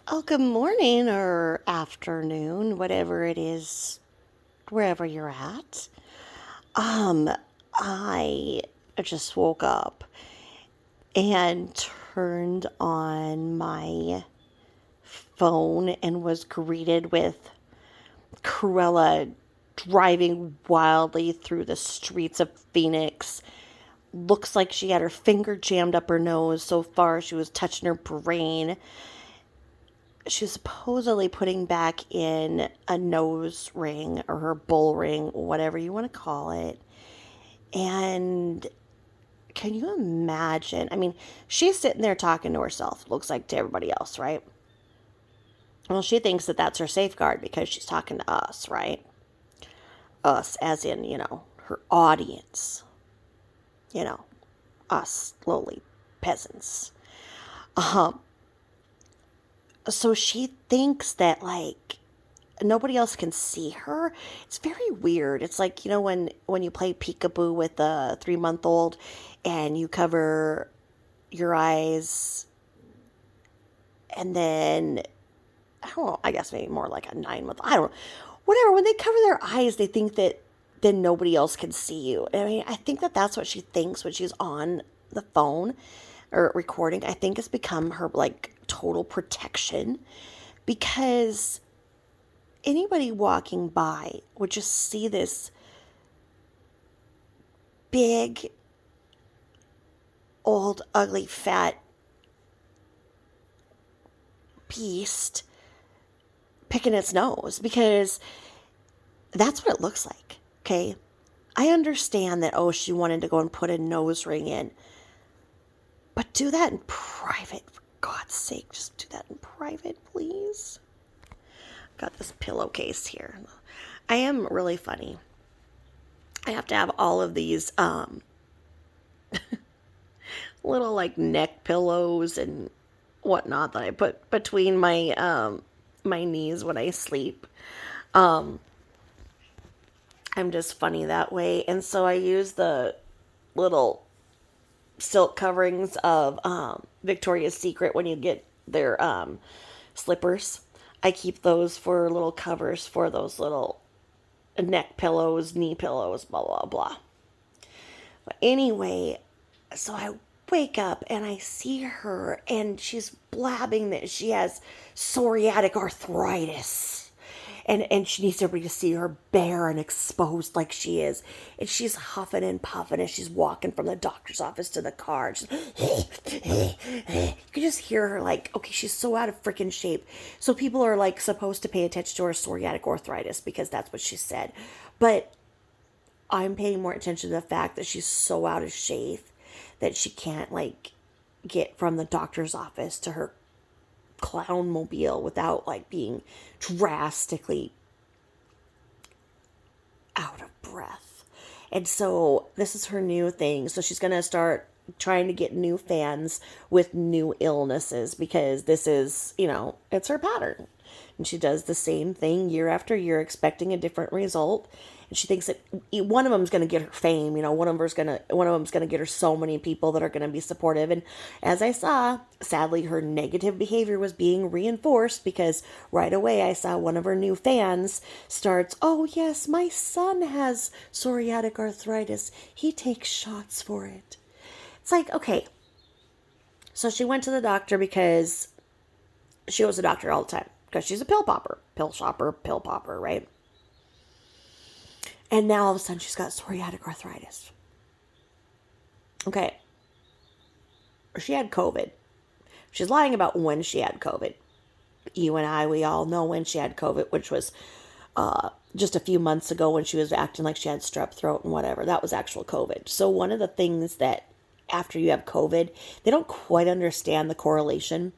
Oh, good morning or afternoon, whatever it is, wherever you're at. Um, I just woke up and turned on my phone and was greeted with Cruella driving wildly through the streets of Phoenix. Looks like she had her finger jammed up her nose so far she was touching her brain. She's supposedly putting back in a nose ring or her bull ring, whatever you want to call it. And can you imagine? I mean, she's sitting there talking to herself, looks like to everybody else, right? Well, she thinks that that's her safeguard because she's talking to us, right? Us, as in, her audience, you know, us lowly peasants. Um, so she thinks that, like, nobody else can see her. It's very weird. It's like, when you play peekaboo with a 3 month old and you cover your eyes, and then I don't know, I guess maybe more like a 9 month, I don't know, whatever. When they cover their eyes, they think that then nobody else can see you. I mean, I think that that's what she thinks when she's on the phone or recording. I think it's become her like total protection, because anybody walking by would just see this big, old, ugly, fat beast picking its nose, because that's what it looks like. Okay. I understand that, oh, she wanted to go and put a nose ring in, but do that in private. For God's sake, just do that in private, please. Got this pillowcase here. I am really funny. I have to have all of these little like neck pillows and whatnot that I put between my knees when I sleep. Um, I'm just funny that way, and so I use the little silk coverings of Victoria's Secret when you get their slippers. I keep those for little covers for those little neck pillows, knee pillows, blah blah blah. But anyway, so I wake up and I see her, and she's blabbing that she has psoriatic arthritis. And she needs everybody to see her bare and exposed like she is. And she's huffing and puffing as she's walking from the doctor's office to the car. You can just hear her like, okay, she's so out of freaking shape. So people are like supposed to pay attention to her psoriatic arthritis because that's what she said. But I'm paying more attention to the fact that she's so out of shape that she can't like get from the doctor's office to her clown mobile without like being drastically out of breath. And so this is her new thing. So she's going to start trying to get new fans with new illnesses, because this is, it's her pattern. And she does the same thing year after year, expecting a different result. And she thinks that one of them's going to get her fame. One of them's going to get her so many people that are going to be supportive. And as I saw, sadly, her negative behavior was being reinforced, because right away I saw one of her new fans starts, "Oh yes, my son has psoriatic arthritis. He takes shots for it." It's like, okay. So she went to the doctor because she goes to the doctor all the time because she's a pill popper, pill shopper, pill popper, right? And now all of a sudden she's got psoriatic arthritis. Okay. She had COVID. She's lying about when she had COVID. You and I, we all know when she had COVID, which was just a few months ago when she was acting like she had strep throat and whatever. That was actual COVID. So one of the things that after you have COVID, they don't quite understand the correlation.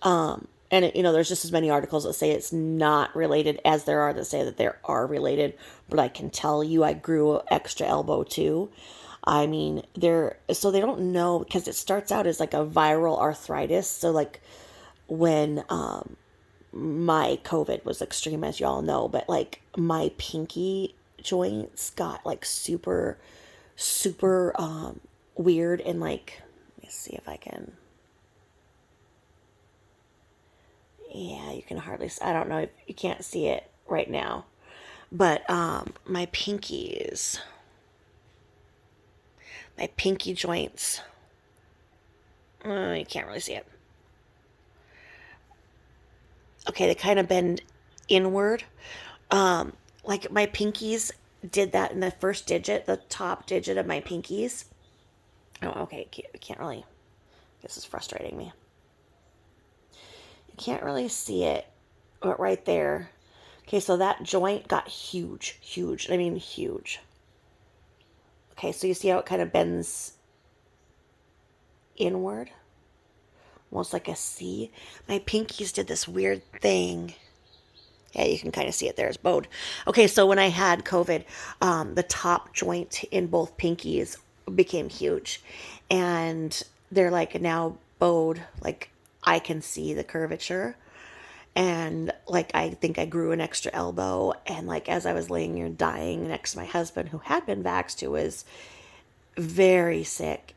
And there's just as many articles that say it's not related as there are that say that they are related. But I can tell you, I grew an extra elbow too. I mean, so they don't know, because it starts out as like a viral arthritis. So like when my COVID was extreme, as y'all know, but like my pinky joints got like super, super weird, and like, let me see if I can. Yeah, you can hardly, I don't know, you can't see it right now. But my pinkies, my pinky joints, you can't really see it. Okay, they kind of bend inward. Like my pinkies did that in the first digit, the top digit of my pinkies. Oh, okay, can't really. This is frustrating me. You can't really see it, but right there. Okay, so that joint got huge, huge. I mean, huge. Okay, so you see how it kind of bends inward? Almost like a C. My pinkies did this weird thing. Yeah, you can kind of see it there. It's bowed. Okay, so when I had COVID, the top joint in both pinkies became huge. And they're like now bowed. Like I can see the curvature. And like I think I grew an extra elbow. And like as I was laying here dying next to my husband, who had been vaxxed, who was very sick,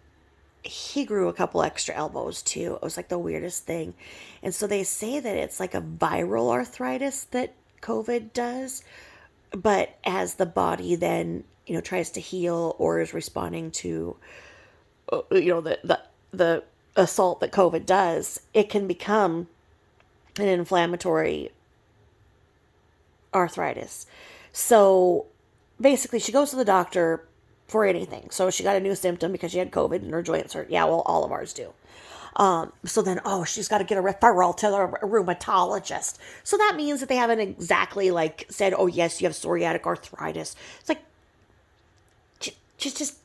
he grew a couple extra elbows too. It was like the weirdest thing. And so they say that it's like a viral arthritis that COVID does, but as the body then, tries to heal or is responding to the assault that COVID does, it can become an inflammatory arthritis. So basically she goes to the doctor for anything. So she got a new symptom because she had COVID and her joints hurt. Yeah, well, all of ours do. So then, she's got to get a referral to a rheumatologist. So that means that they haven't exactly like said, oh yes, you have psoriatic arthritis. It's like, she's just,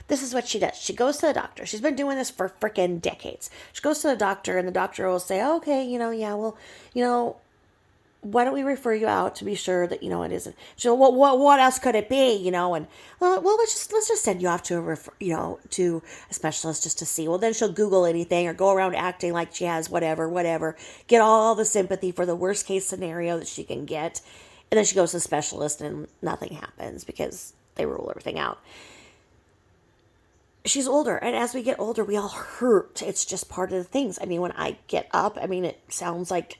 this is what she does. She goes to the doctor. She's been doing this for freaking decades. She goes to the doctor and the doctor will say, okay, yeah, well, why don't we refer you out to be sure that it isn't? So what else could it be? And well, let's just send you off to to a specialist just to see. Well, then she'll Google anything or go around acting like she has whatever, get all the sympathy for the worst case scenario that she can get, and then she goes to the specialist and nothing happens because they rule everything out. She's older, and as we get older, we all hurt. It's just part of the things. I mean, when I get up, it sounds like,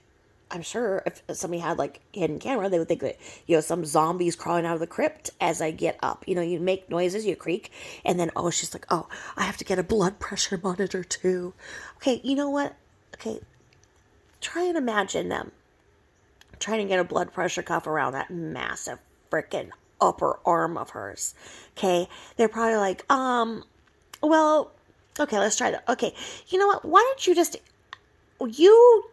I'm sure if somebody had like hidden camera, they would think that, some zombies crawling out of the crypt as I get up. You make noises, you creak, and then, she's like, I have to get a blood pressure monitor too. Okay, you know what? Okay, try and imagine them trying to get a blood pressure cuff around that massive freaking upper arm of hers. Okay, they're probably like, well, okay, let's try that. Okay, you know what? Why don't you just, you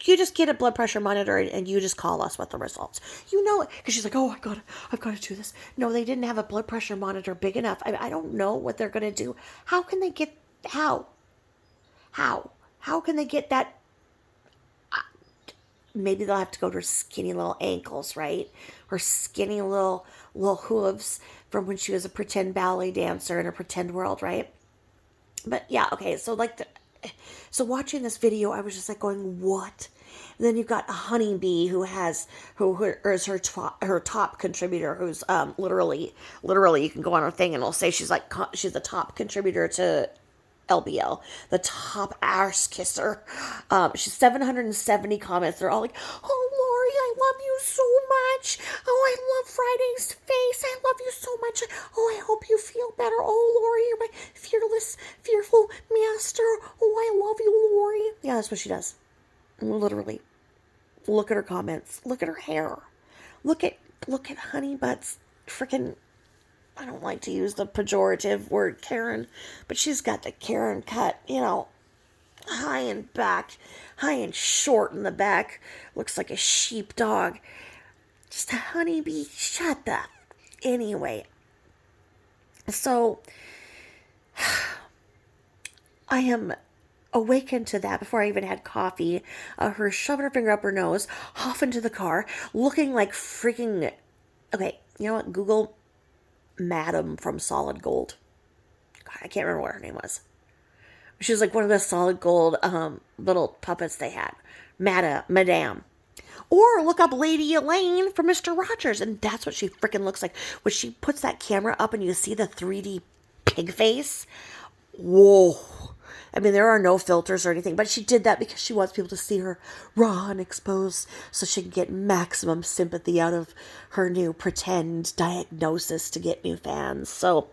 just get a blood pressure monitor and you just call us with the results. Because she's like, I've got to do this. No, they didn't have a blood pressure monitor big enough. I don't know what they're going to do. How can they get, how can they get that? Maybe they'll have to go to her skinny little ankles, right? Her skinny little hooves from when she was a pretend ballet dancer in a pretend world, right? But yeah, okay, so watching this video, I was just like going, what? And then you've got a honeybee who is her top contributor, who's literally you can go on her thing and it'll say she's the top contributor to LBL, the top arse kisser. She's 770 comments. They're all like, oh, Lori, I love you so much. Oh, I love Friday's face. I love you so much. Oh, I hope you feel better. Oh, Lori, you're my fearless, fearful master. Oh, I love you, Lori. Yeah, that's what she does. Literally. Look at her comments. Look at her hair. Look at Honey Butt's freaking, I don't like to use the pejorative word Karen, but she's got the Karen cut, high and back, high and short in the back. Looks like a sheepdog. Just a honeybee. Shut the. Anyway. So, I am awakened to that before I even had coffee. Her shoving her finger up her nose, off into the car, looking like freaking. Okay, you know what? Google Madam from Solid Gold. God, I can't remember what her name was. She was like one of the Solid Gold little puppets they had. Madame. Or look up Lady Elaine from Mr. Rogers, and that's what she freaking looks like. When she puts that camera up and you see the 3D pig face. Whoa. I mean, there are no filters or anything, but she did that because she wants people to see her raw and exposed so she can get maximum sympathy out of her new pretend diagnosis to get new fans. So,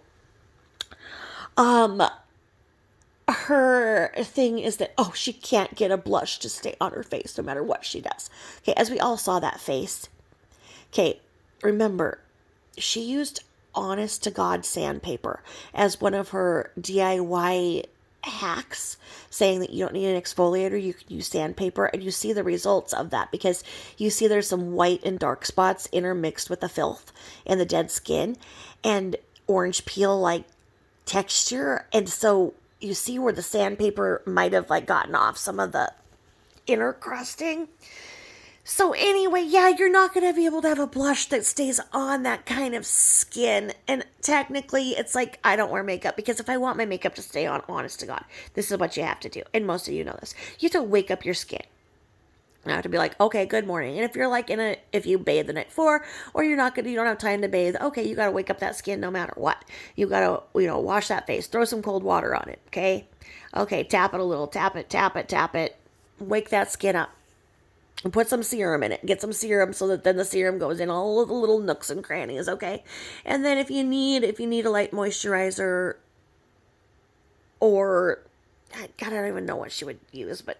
her thing is that, oh, she can't get a blush to stay on her face no matter what she does. Okay, as we all saw that face. Okay, remember, she used honest to God sandpaper as one of her DIY hacks, saying that you don't need an exfoliator, you can use sandpaper, and you see the results of that because you see there's some white and dark spots intermixed with the filth and the dead skin and orange peel like texture. And so you see where the sandpaper might have like gotten off some of the inner crusting. So anyway, yeah, you're not going to be able to have a blush that stays on that kind of skin. And technically, it's like I don't wear makeup because if I want my makeup to stay on, honest to God, this is what you have to do. And most of you know this. You have to wake up your skin. You have to be like, okay, good morning. And if you're like if you bathe the night before, or you don't have time to bathe, okay, you got to wake up that skin no matter what. You got to, wash that face, throw some cold water on it, okay? Okay, tap it a little, tap it. Wake that skin up. And put some serum in it. Get some serum so that then the serum goes in all of the little nooks and crannies, okay? And then if you need a light moisturizer, or God, I don't even know what she would use, but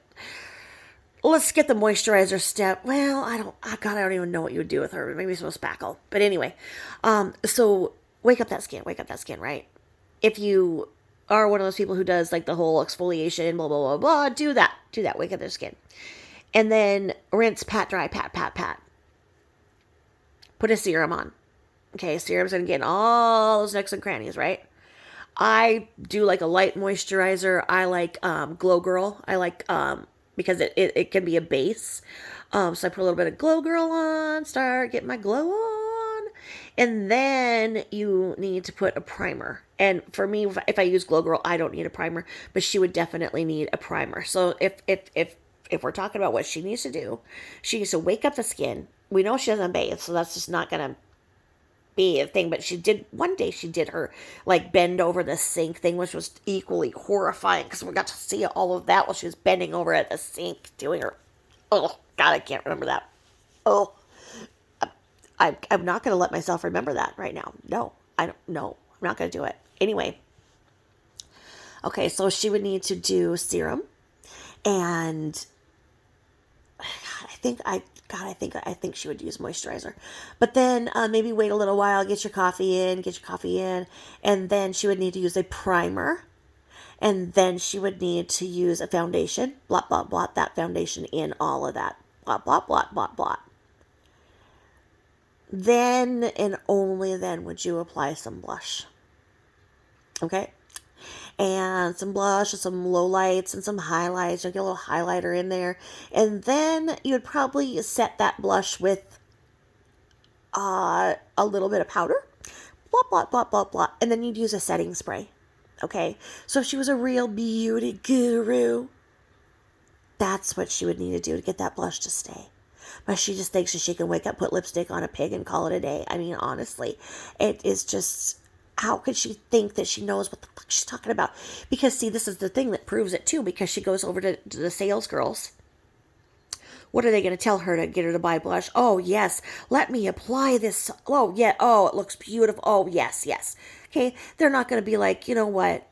let's get the moisturizer step. Well, I don't even know what you would do with her. Maybe some spackle. But anyway, so wake up that skin, right? If you are one of those people who does like the whole exfoliation, blah, blah, blah, blah, do that. Wake up their skin. And then rinse, pat, dry, pat. Put a serum on. Okay, serum's going to get in all those nooks and crannies, right? I do like a light moisturizer. I like Glow Girl. I like because it can be a base. So I put a little bit of Glow Girl on, start getting my glow on. And then you need to put a primer. And for me, if I use Glow Girl, I don't need a primer, but she would definitely need a primer. So if we're talking about what she needs to do, she needs to wake up the skin. We know she doesn't bathe, so that's just not going to be a thing. But one day she did her like bend over the sink thing, which was equally horrifying because we got to see all of that while she was bending over at the sink doing her, oh God, I can't remember that. Oh, I'm not going to let myself remember that right now. No, I'm not going to do it. Anyway. Okay, so she would need to do serum, and I think she would use moisturizer. But then maybe wait a little while, get your coffee in, and then she would need to use a primer, and then she would need to use a foundation. Blot, blot, blot that foundation in all of that. Blot, blot, blot, blot, blot. Then and only then would you apply some blush. Okay? And some blush and some lowlights and some highlights. You'll get a little highlighter in there. And then you'd probably set that blush with a little bit of powder. Blot, blot, blot, blot, blot. And then you'd use a setting spray. Okay? So if she was a real beauty guru, that's what she would need to do to get that blush to stay. But she just thinks that she can wake up, put lipstick on a pig, and call it a day. I mean, honestly, it is just... How could she think that she knows what the fuck she's talking about? Because, see, this is the thing that proves it, too, because she goes over to the sales girls. What are they going to tell her to get her to buy blush? Oh, yes, let me apply this. Oh, yeah, oh, it looks beautiful. Oh, yes. Okay, they're not going to be like, you know what?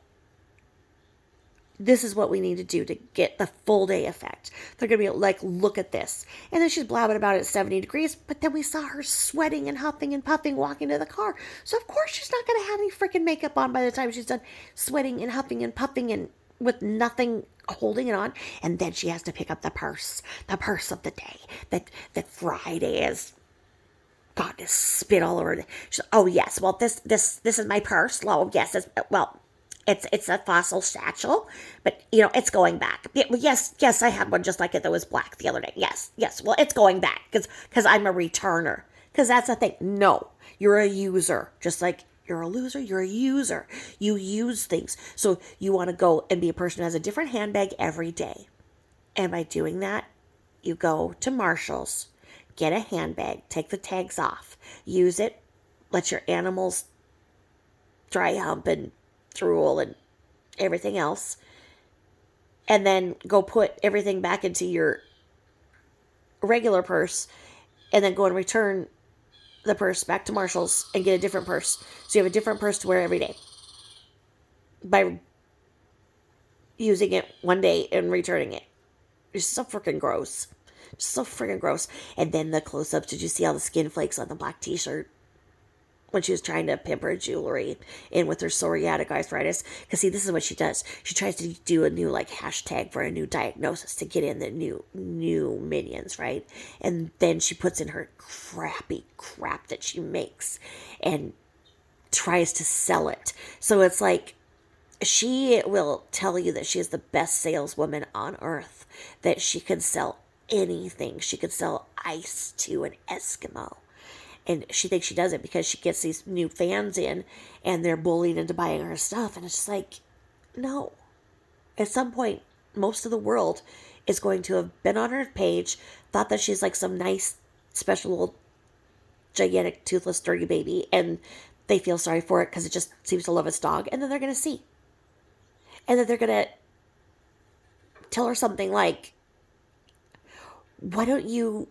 This is what we need to do to get the full day effect. They're going to be like, look at this. And then she's blabbing about it at 70 degrees, but then we saw her sweating and huffing and puffing walking to the car. So of course she's not going to have any freaking makeup on by the time she's done sweating and huffing and puffing and with nothing holding it on. And then she has to pick up the purse of the day. That Friday is, God, this spit all over. Oh yes, well this is my purse. Oh yes, it's a fossil satchel, but, it's going back. Yes, I had one just like it that was black the other day. Yes, well, it's going back because I'm a returner. Because that's the thing. No, you're a user. Just like you're a loser, you're a user. You use things. So you want to go and be a person who has a different handbag every day. And by doing that, you go to Marshall's, get a handbag, take the tags off, use it, let your animals dry hump and drool and everything else, and then go put everything back into your regular purse, and then go and return the purse back to Marshall's and get a different purse. So you have a different purse to wear every day by using it one day and returning it. It's so freaking gross. So freaking gross. And then the close-ups. Did you see all the skin flakes on the black t-shirt when she was trying to pimp her jewelry in with her psoriatic arthritis? Because see, this is what she does. She tries to do a new like hashtag for a new diagnosis to get in the new minions, right? And then she puts in her crappy crap that she makes and tries to sell it. So it's like she will tell you that she is the best saleswoman on earth, that she could sell anything. She could sell ice to an Eskimo. And she thinks she does it because she gets these new fans in and they're bullied into buying her stuff. And it's just like, no. At some point, most of the world is going to have been on her page, thought that she's like some nice, special old, gigantic, toothless, dirty baby, and they feel sorry for it because it just seems to love its dog. And then they're going to see. And then they're going to tell her something like, why don't you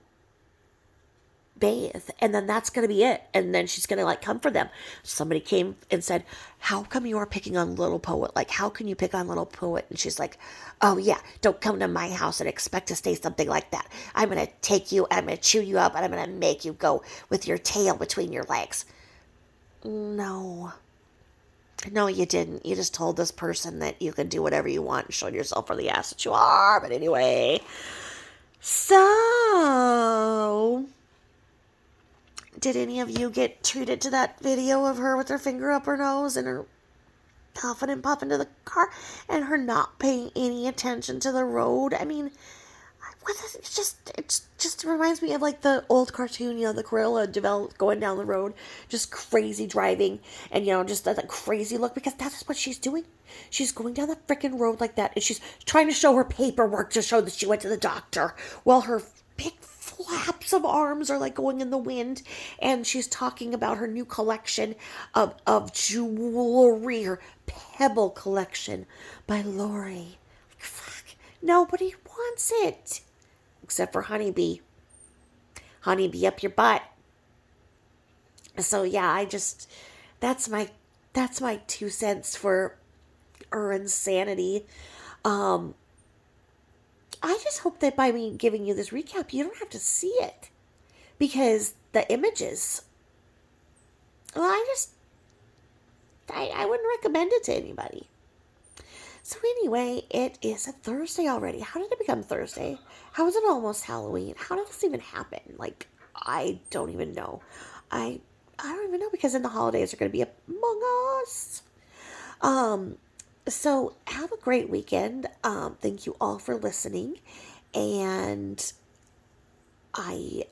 bathe? And then that's going to be it. And then she's going to like come for them. Somebody came and said, how come you are picking on little poet? Like, how can you pick on little poet? And she's like, oh yeah, don't come to my house and expect to say something like that. I'm going to take you, I'm going to chew you up, and I'm going to make you go with your tail between your legs. No. No, you didn't. You just told this person that you could do whatever you want and show yourself for the ass that you are. But anyway. So, did any of you get treated to that video of her with her finger up her nose and her puffing and puffing to the car and her not paying any attention to the road? I mean, it just reminds me of like the old cartoon, the gorilla going down the road, just crazy driving, and just that crazy look, because that's what she's doing. She's going down the freaking road like that, and she's trying to show her paperwork to show that she went to the doctor, while her big flaps of arms are like going in the wind, and she's talking about her new collection of jewelry, her Pebble collection by Lori. Fuck, nobody wants it. Except for Honeybee. Honeybee up your butt. So yeah, that's my 2 cents for her insanity. I just hope that by me giving you this recap, you don't have to see it. Because the images, well, I wouldn't recommend it to anybody. So anyway, it is a Thursday already. How did it become Thursday? How is it almost Halloween? How did this even happen? Like, I don't even know. I don't even know, because then the holidays are going to be among us. So have a great weekend. Thank you all for listening. And I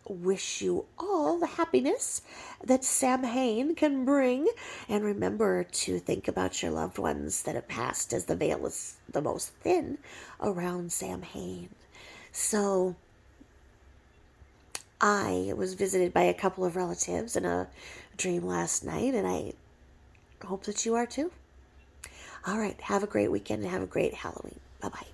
wish you all the happiness that Samhain can bring. And remember to think about your loved ones that have passed, as the veil is the most thin around Samhain. So I was visited by a couple of relatives in a dream last night, and I hope that you are too. All right, have a great weekend and have a great Halloween. Bye-bye.